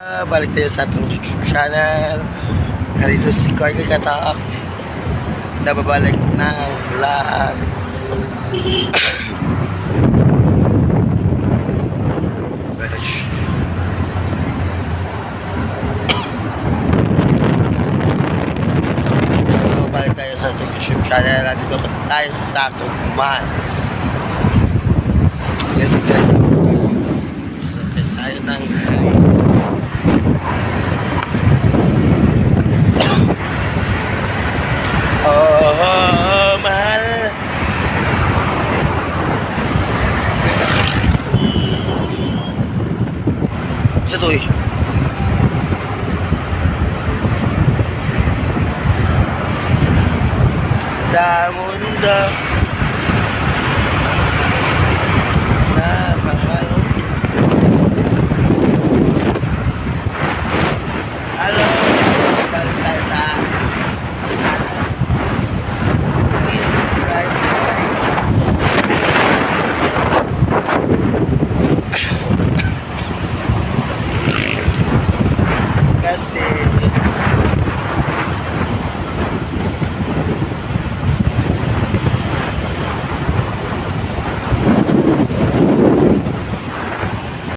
Balik tayo sa ating YouTube channel. Narito si Koy Katak na babalik ng vlog. Fresh. So, balik tayo sa ating YouTube channel. Nandito pa tayo sa Kukman. Yes guys. Sakit tayo ng oh, mahal. Isa to eh. Sa mundo